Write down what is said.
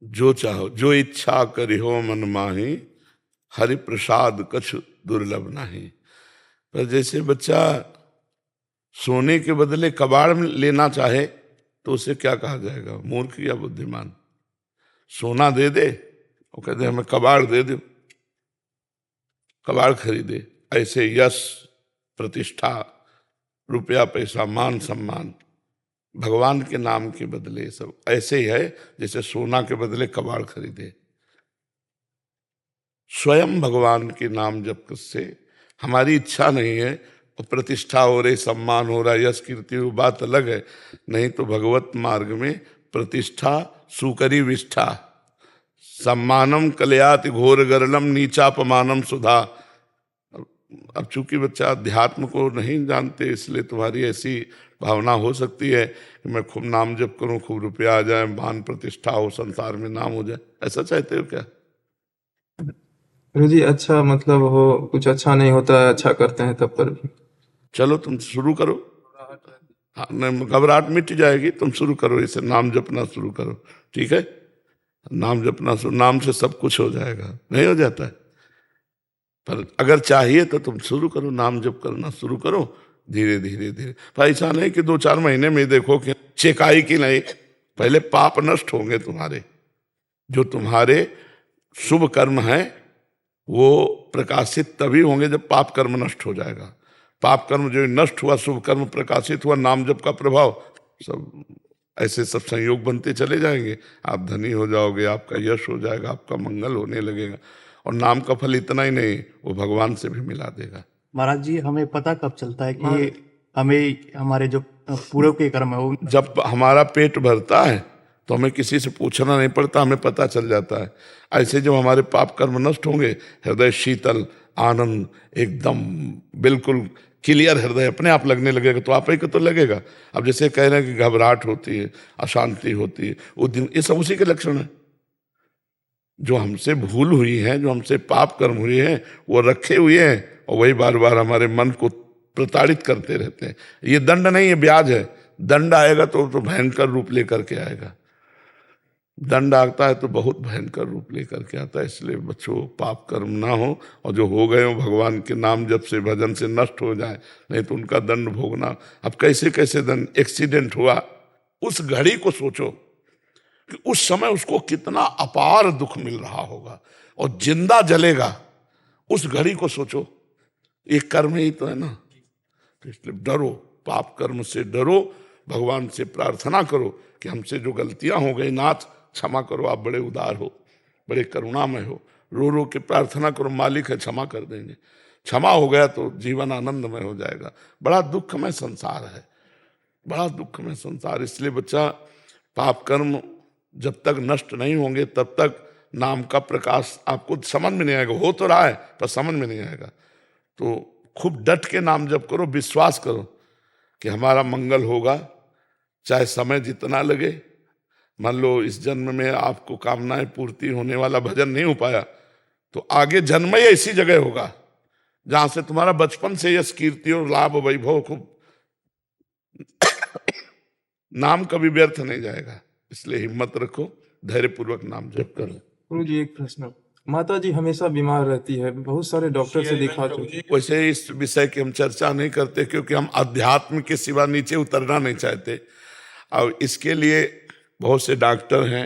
जो चाहो जो इच्छा करिहो मन माही, हरि प्रसाद कछु दुर्लभ नाही। पर जैसे बच्चा सोने के बदले कबाड़ लेना चाहे तो उसे क्या कहा जाएगा, मूर्ख या बुद्धिमान? सोना दे दे और कहते हमें कबाड़ दे दो, कबाड़ खरीदे। ऐसे यश प्रतिष्ठा रुपया पैसा मान सम्मान भगवान के नाम के बदले सब ऐसे ही है जैसे सोना के बदले कबाड़ खरीदे। स्वयं भगवान के नाम जप से हमारी इच्छा नहीं है और प्रतिष्ठा हो रही, सम्मान हो रहा, यश कीर्ति, वो बात अलग है। नहीं तो भगवत मार्ग में प्रतिष्ठा सुकरी विष्ठा, सम्मानम कलयाति घोर गरलम नीचापमानम सुधा। अब चूंकि बच्चा अध्यात्म को नहीं जानते इसलिए तुम्हारी ऐसी भावना हो सकती है कि मैं खूब नाम जप करूं, खूब रुपया आ जाए, मान प्रतिष्ठा हो, संसार में नाम हो जाए। ऐसा चाहते हो क्या? गुरु जी अच्छा मतलब हो कुछ अच्छा नहीं होता है, अच्छा करते हैं तब पर भी। चलो तुम शुरू करो। हाँ, घबराहट मिट जाएगी, तुम शुरू करो, इसे नाम जपना शुरू करो। ठीक है, नाम जपना शुरू, नाम से सब कुछ हो जाएगा, नहीं हो जाता है? पर अगर चाहिए तो तुम शुरू करो, नाम जप करना शुरू करो, धीरे धीरे धीरे। पर ऐसा नहीं कि 2-4 महीने में देखो कि चेकाई की नहीं, पहले पाप नष्ट होंगे तुम्हारे। जो तुम्हारे शुभ कर्म है वो प्रकाशित तभी होंगे जब पाप कर्म नष्ट हो जाएगा। पाप कर्म जो नष्ट हुआ, शुभ कर्म प्रकाशित हुआ, नाम जप का प्रभाव, सब ऐसे सब संयोग बनते चले जाएंगे। आप धनी हो जाओगे, आपका यश हो जाएगा, आपका मंगल होने लगेगा। और नाम का फल इतना ही नहीं, वो भगवान से भी मिला देगा। महाराज जी, हमें पता कब चलता है कि हमें हमारे जो पूर्व के कर्म है वो? जब हमारा पेट भरता है तो हमें किसी से पूछना नहीं पड़ता, हमें पता चल जाता है। ऐसे जब हमारे पाप कर्म नष्ट होंगे, हृदय शीतल, आनंद, एकदम बिल्कुल क्लियर हृदय अपने आप लगने लगेगा। तो आप ही को तो लगेगा। अब जैसे कह रहे हैं कि घबराहट होती है, अशांति होती है, वो दिन, ये सब उसी के लक्षण है। जो हमसे भूल हुई है, जो हमसे पाप कर्म हुए हैं, वो रखे हुए हैं और वही बार बार हमारे मन को प्रताड़ित करते रहते हैं। ये दंड नहीं है, ब्याज है। दंड आएगा तो भयंकर रूप लेकर के आएगा। दंड आता है तो बहुत भयंकर रूप लेकर के आता है। इसलिए बच्चों, पाप कर्म ना हो और जो हो गए हो भगवान के नाम जप से, भजन से नष्ट हो जाए, नहीं तो उनका दंड भोगना। अब कैसे कैसे दंड, एक्सीडेंट हुआ, उस घड़ी को सोचो कि उस समय उसको कितना अपार दुख मिल रहा होगा, और जिंदा जलेगा, उस घड़ी को सोचो। एक कर्म ही तो है ना। तो इसलिए डरो, पाप कर्म से डरो, भगवान से प्रार्थना करो कि हमसे जो गलतियां हो गई नाथ क्षमा करो। आप बड़े उदार हो, बड़े करुणामय हो। रो रो के प्रार्थना करो, मालिक है, क्षमा कर देंगे। क्षमा हो गया तो जीवन आनंदमय हो जाएगा। बड़ा दुखमय संसार है, बड़ा दुखमय संसार। इसलिए बच्चा, पाप कर्म जब तक नष्ट नहीं होंगे तब तक नाम का प्रकाश आपको समझ में नहीं आएगा। हो तो रहा है पर समझ में नहीं आएगा। तो खूब डट के नाम जप करो, विश्वास करो कि हमारा मंगल होगा, चाहे समय जितना लगे। मान लो इस जन्म में आपको कामनाएं पूर्ति होने वाला भजन नहीं हो पाया, तो आगे जन्म ही ऐसी जगह होगा जहां से तुम्हारा बचपन से यश कीर्ति और लाभ वैभव खूब, नाम कभी व्यर्थ नहीं जाएगा। इसलिए हिम्मत रखो, धैर्यपूर्वक नाम जप करो। गुरु जी एक प्रश्न, माता जी हमेशा बीमार रहती है, बहुत सारे डॉक्टर से दिखा चुके। वैसे इस विषय की हम चर्चा नहीं करते क्योंकि हम अध्यात्म के सिवा नीचे उतरना नहीं चाहते। और इसके लिए बहुत से डॉक्टर हैं,